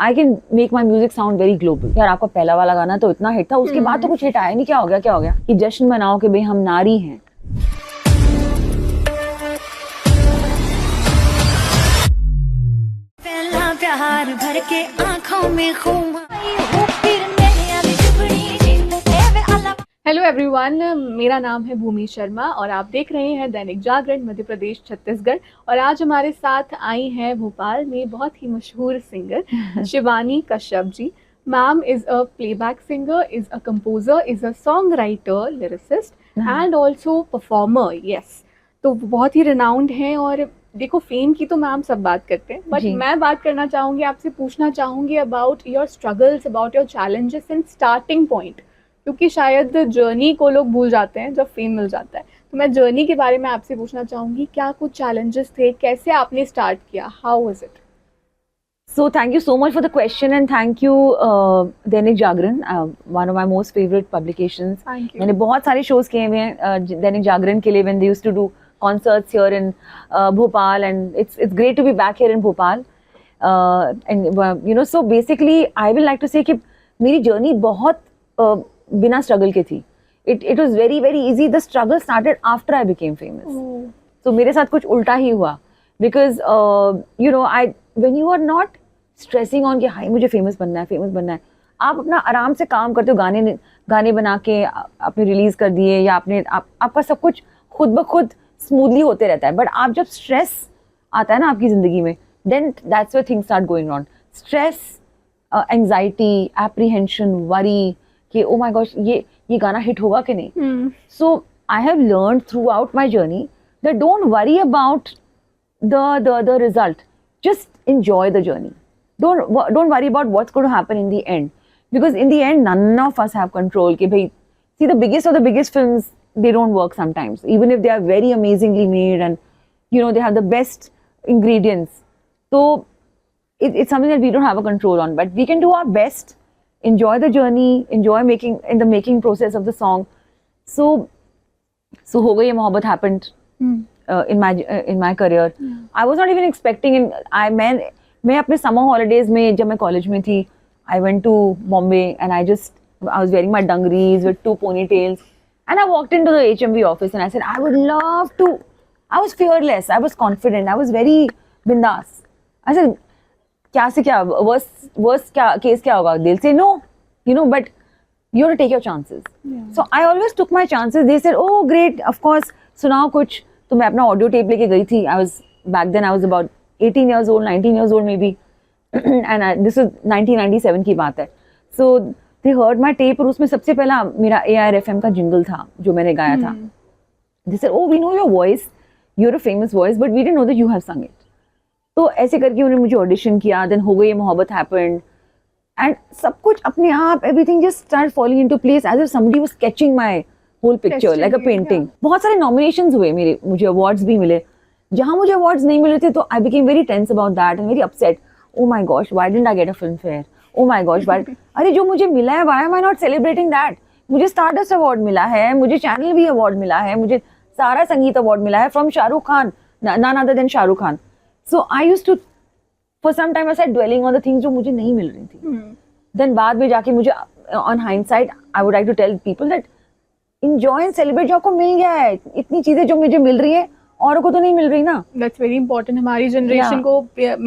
I can make my music sound very global. यार आपका पहला वाला गाना तो इतना हिट था, उसके बाद तो कुछ हिट आया नहीं, क्या हो गया क्या हो गया? कि जश्न मनाओ कि भाई हम नारी हैं। पहला प्यार भर के आंखों में खून। हेलो एवरीवन, मेरा नाम है भूमि शर्मा और आप देख रहे हैं दैनिक जागरण मध्य प्रदेश छत्तीसगढ़। और आज हमारे साथ आई हैं भोपाल में बहुत ही मशहूर singer Shivani Kashyap ji. Ma'am is a playback singer, is a composer, is a songwriter, lyricist and also performer. Yes, तो बहुत ही रिनाउंड हैं। और देखो, फेम की तो मैम सब बात करते हैं, बट मैं बात करना चाहूँगी, आपसे पूछना चाहूँगी about your struggles, about your challenges and starting point, क्योंकि शायद जर्नी को लोग भूल जाते हैं जब फेम मिल जाता है। तो मैं जर्नी के बारे में आपसे पूछना चाहूँगी, क्या कुछ चैलेंजेस थे, कैसे आपने स्टार्ट किया, how was it? So thank you so much for the question and thank you Dainik Jagran, one of my most favorite publications. Thank you. मैंने बहुत सारे shows किए हुए हैं दैनिक जागरण के लिए when they used to do concerts here in Bhopal, and it's great to be back here in Bhopal. And you know, so basically I will like to say कि मेरी journey बहुत बिना struggle के थी. It was very very easy. The struggle started after I became famous. So मेरे साथ कुछ उल्टा ही हुआ because you know, when you are not stressing on कि हाई मुझे फेमस बनना है, आप अपना आराम से काम करते हो, गाने बना के आपने रिलीज कर दिए या आपका सब कुछ खुद ब खुद स्मूथली होते रहता है। बट आप जब स्ट्रेस आता है ना आपकी जिंदगी में, then that's where things start going wrong. Stress, anxiety, apprehension, worry कि ओ माय गॉश ये गाना हिट होगा कि नहीं। So I have learned throughout my journey that don't worry about the result. Just enjoy the journey. Don't worry about what's going to happen in the end, because in the end none of us have control कि भाई, see, the biggest of the biggest films, they don't work sometimes, even if they are very amazingly made and you know they have the best ingredients. So it's something that we don't have a control on, but we can do our best, enjoy the journey, enjoy the making process of the song. So हो गई, मोहब्बत happened in my career. I was not even expecting मैं अपने summer holidays में, जब मैं college में थी, I went to Bombay and I was wearing my dungarees with 2 ponytails and I walked into the HMV office and I said I would love to. I was fearless, I was confident, I was very bindas. I said क्या से क्या, worst क्या case क्या होगा, they'll say no, you know, but you have to take your chances. So I always took my chances. They said oh great, of course, सुनाओ कुछ। तो मैं अपना ऑडियो टेप लेके गई थी। back then I was about 18 years old, 19 years old maybe, and this is 1997 की बात है। So they heard my tape और उसमें सबसे पहला मेरा AIR FM का जिंगल था जो मैंने गाया था। They said oh we know your voice, you're a famous voice, but we didn't know that you have sung it. तो ऐसे करके उन्होंने मुझे ऑडिशन किया, देन हो गई मोहब्बत happenड, एंड सब कुछ अपने आप, everything just started falling into place as if somebody was sketching my whole picture like a painting. बहुत सारे nominations हुए मेरे, मुझे awards भी मिले। जहाँ मुझे awards नहीं मिले थे तो I became very tense about that and very upset. Oh my gosh, why didn't I get a Filmfare? Oh my gosh, why? अरे जो मुझे मिला है, why am I not celebrating that? मुझे Stardust Award मिला है, मुझे Channel V Award मिला है, मुझे सारा संगीत अवार्ड मिला है from Shahrukh Khan, none other than Shahrukh Khan. So I used to, for some time I started dwelling on the things जो मुझे नहीं मिल रही थी। Then बाद में जाके मुझे, on hindsight, I would like to tell people that enjoy and celebrate जो आपको मिल गया है। इतनी चीजें जो मुझे मिल रही है औरों को तो नहीं मिल रही ना। That's very important. हमारी generation को,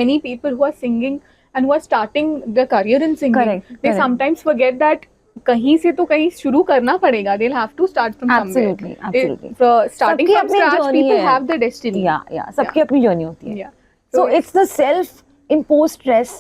many people who are singing and who are starting their career in singing, they sometimes forget that कहीं से तो कहीं शुरू करना पड़ेगा. They'll have to start from somewhere. Absolutely. Starting from scratch, people have the destiny. Yeah. सबकी अपनी journey होती है. Yeah. So it's the self-imposed stress,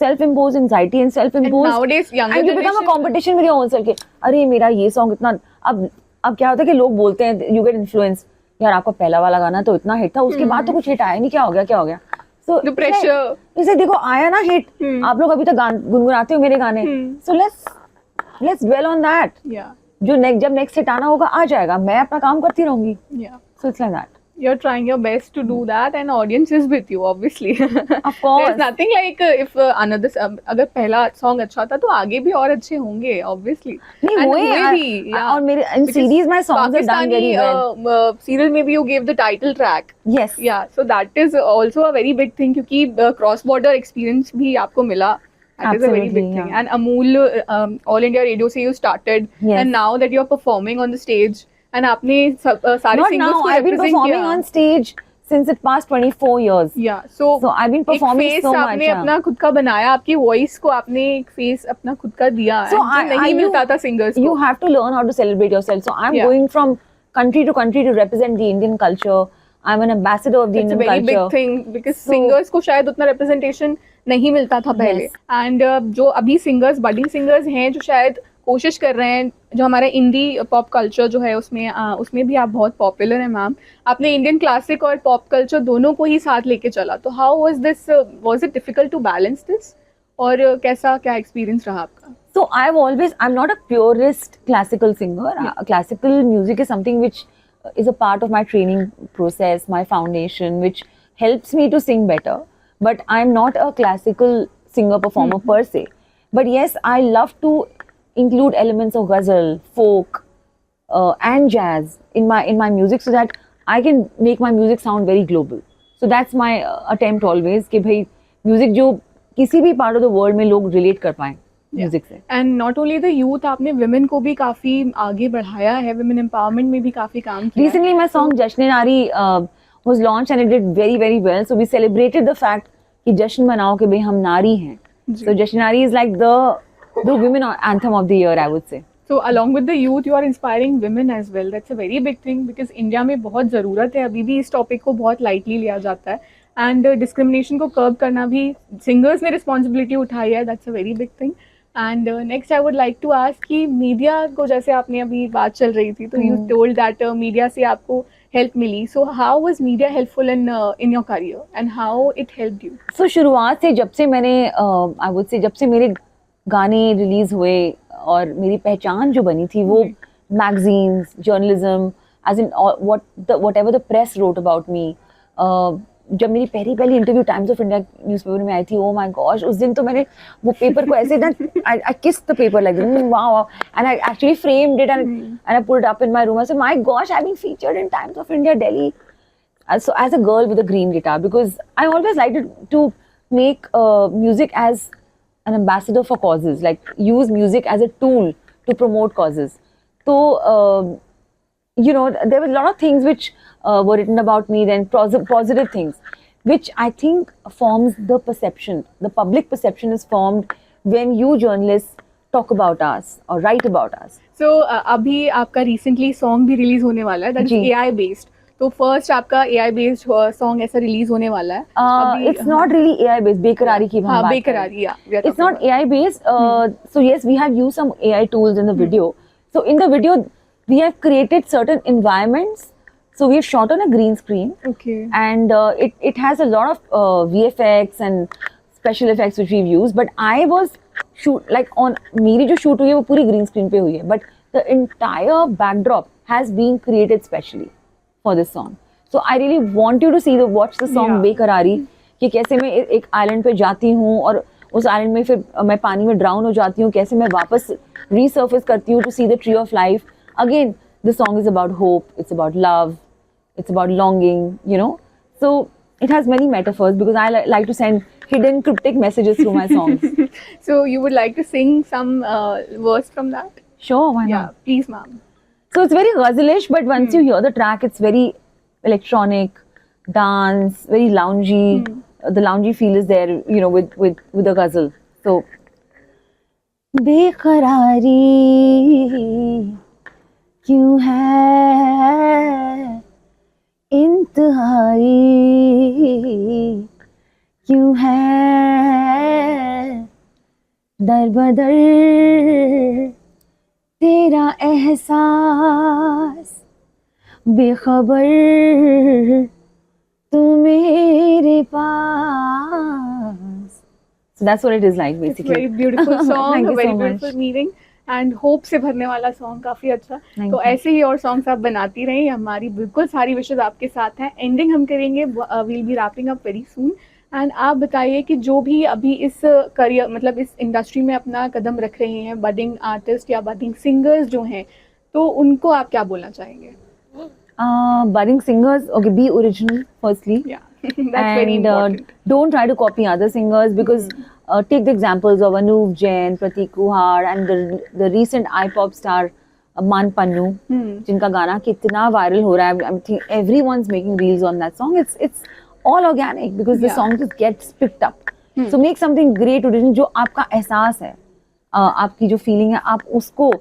self-imposed anxiety and self-imposed. And nowadays, younger and you become a competition with your own self. अरे मेरा ये song इतना, अब क्या होता है कि लोग बोलते हैं, you get influenced, यार आपका पहला वाला गाना तो इतना हिट था, उसके बाद तो कुछ हिट आया नहीं, क्या हो गया? So the pressure. इसे देखो, आया ना हिट, आप लोग अभी तक गुनगुनाते हो मेरे गाने, so let's dwell on that. Yeah. जो जब नेक्स्ट हिट आना होगा आ जाएगा, मैं अपना काम करती रहूंगी. Yeah. So it's like that. You're trying your best to do that and audience is with you, obviously. Of course. There's nothing like if another, अगर पहला song अच्छा था तो आगे भी और अच्छे होंगे, obviously. नहीं हुए भी, और मेरे in series my songs are done very well. Serial में भी you gave the title track. Yes. Yeah, so that is also a very big thing, क्योंकि cross border experience भी आपको मिला That is a very big Absolutely, thing. yeah. And Amul, All India Radio से you started, Yes. and now that you are performing on the stage, and आपने सारे Not singers now, को I've been represent performing किया. on stage since it past 24 years. Yeah, so I've been एक performing face so much. आपने yeah. अपना खुद का बनाया, आपकी वॉइस को आपने एक फेस अपना खुद का दिया, So and जो नहीं मिलता था सिंगर्स You को. have to learn how to celebrate yourself. So I'm Yeah. going from country to country to represent the Indian culture. I'm an ambassador of the It's a Indian very culture. big thing because So- singers को शायद उतना representation नहीं मिलता था पहले. Yes. And जो अभी singers, budding singers हैं जो शायद कोशिश कर रहे हैं, जो हमारा इंडी पॉप कल्चर जो है उसमें भी आप बहुत पॉपुलर हैं मैम. आपने इंडियन क्लासिक और पॉप कल्चर दोनों को ही साथ लेके चला. तो how was it difficult to balance this, और कैसा क्या एक्सपीरियंस रहा आपका? So I'm not a purist classical singer. Classical music is something which is a part of my training process, my foundation, which helps me to sing better. But I'm not a classical singer performer per se. But yes, I love to include elements of ghazal, folk, and jazz in my music so that I can make my music sound very global. So that's my attempt always कि भाई music जो किसी भी part of the world में लोग relate कर पाएं music से. And not only the youth, आपने women को भी काफी आगे बढ़ाया है, women empowerment में भी काफी काम किया है. Recently, my song Jashn-e-Nari was launched and it did very, very well. So we celebrated the fact कि जश्न मनाओ कि भाई हम नारी हैं. So Jashn-e-Nari is like the women anthem of the year, I would say. So along with the youth, you are inspiring women as well. That's a very big thing because India में बहुत ज़रूरत है. अभी भी इस topic को बहुत lightly लिया जाता है. एंड डिस्क्रिमिनेशन को कर्ब करना भी सिंगर्स ने रिस्पॉन्सिबिलिटी उठाई है. That's a very big thing. And next I would like to ask कि मीडिया को, जैसे आपने अभी बात चल रही थी, तो यू टोल्ड दैट मीडिया से आपको हेल्प मिली. So how was media helpful in your career and how it helped you? So शुरुआत से जब से मैंने I would say जब से मेरे गाने रिलीज हुए और मेरी पहचान जो बनी थी वो magazines, journalism, as in whatever the press wrote about me. जब मेरी पहली interview Times of India newspaper में आई थी, ओ माय गॉश, उस दिन तो मैंने वो पेपर को ऐसे ना I kissed the paper like wow, and I actually framed it and I put it up in my room. I said my gosh, I have been featured in Times of India Delhi. So as a girl with a green guitar, because I always liked to make music as an ambassador for causes, like use music as a tool to promote causes. So you know, there were a lot of things which were written about me, then positive things, which I think forms the perception. The public perception is formed when you journalists talk about us or write about us. So अभी आपका recently song भी release होने वाला है, that is जी. AI based. तो first आपका AI based song ऐसा रिलीज होने वाला है. अभी- It's not really AI based. बेकरारी की हम हाँ, बात करें. बेकरारी, yeah, It's not AI based. So yes, we have used some AI tools in the video. So in the video, we have created certain environments. So we have shot on a green screen, Okay. and it has a lot of VFX and special effects which we've used. But I was मेरी जो shoot हुई है वो पूरी green screen पे हुई है. But the entire backdrop has been created specially for this song. So I really want you to watch the song Yeah. बेकरारी, कि कैसे मैं एक आइलैंड पे जाती हूँ और उस आइलैंड में फिर मैं पानी में ड्राउन हो जाती हूँ, कैसे मैं वापस रीसर्फेस करती हूँ to see the tree of life. Again the song is about hope, it's about love, it's about longing, you know. So it has many metaphors because I like to send hidden cryptic messages through my songs. So you would like to sing some verse from that? Sure, why Yeah, not? please, ma'am. So it's very ghazalish, but once you hear the track, it's very electronic, dance, very loungy. The loungy feel is there, you know, with the ghazal. So बेकरारी क्यों है इंतहाई क्यों है दर बदर तेरा एहसास बेखबर तू मेरे पास. So that's what it is like It's a basically. very beautiful song, Thank a you very so much. beautiful meaning, and hope से भरने वाला सॉन्ग, काफी अच्छा. Thank तो you. ऐसे ही और सॉन्ग्स आप बनाती रहें, हमारी बिल्कुल सारी विशेष आपके साथ हैं. एंडिंग हम करेंगे, we'll be wrapping up very soon. And आप बताइए कि जो भी अभी इस करियर, मतलब इस इंडस्ट्री में अपना कदम रख रहे हैं, बडिंग आर्टिस्ट या बडिंग सिंगर्स जो हैं, तो उनको आप क्या बोलना चाहेंगे? Budding singers, okay, be original firstly. Yeah, that's very And important. don't try to copy other singers because take the examples of Anuv Jain, Pratik Kuhad, and the recent iPop star Man Pannu, जिनका गाना कितना viral हो रहा है. I think everyone's making reels on that song. It's all organic because the Yeah. song just gets picked up. So make something great original जो आपका एहसास है, आपकी जो feeling है, आप उसको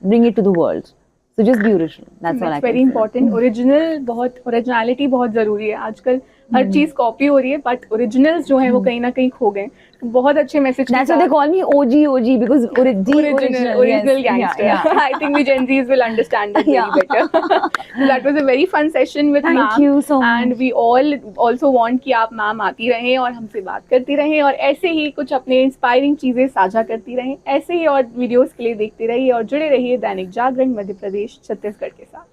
bring it to the world. So just be original. That's all I That's can very say. important. Original बहुत, ओरिजिनलिटी बहुत जरूरी है. आजकल हर चीज कॉपी हो रही है, बट ओरिजिनल्स जो है वो कहीं ना कहीं खो गए. बहुत अच्छे message. That's why they call me OG because original yes. gangster. Yeah, yeah. I think the Gen Zs will understand that Yeah. very better. So that was a very fun session with Thank ma'am. you so much. And we all also want कि आप ma'am आती रहें और हमसे बात करती रहें और ऐसे ही कुछ अपने इंस्पायरिंग चीजें साझा करती रहें. ऐसे ही और वीडियोस के लिए देखते रहिए और जुड़े रहिए दैनिक जागरण मध्य प्रदेश छत्तीसगढ़ के साथ.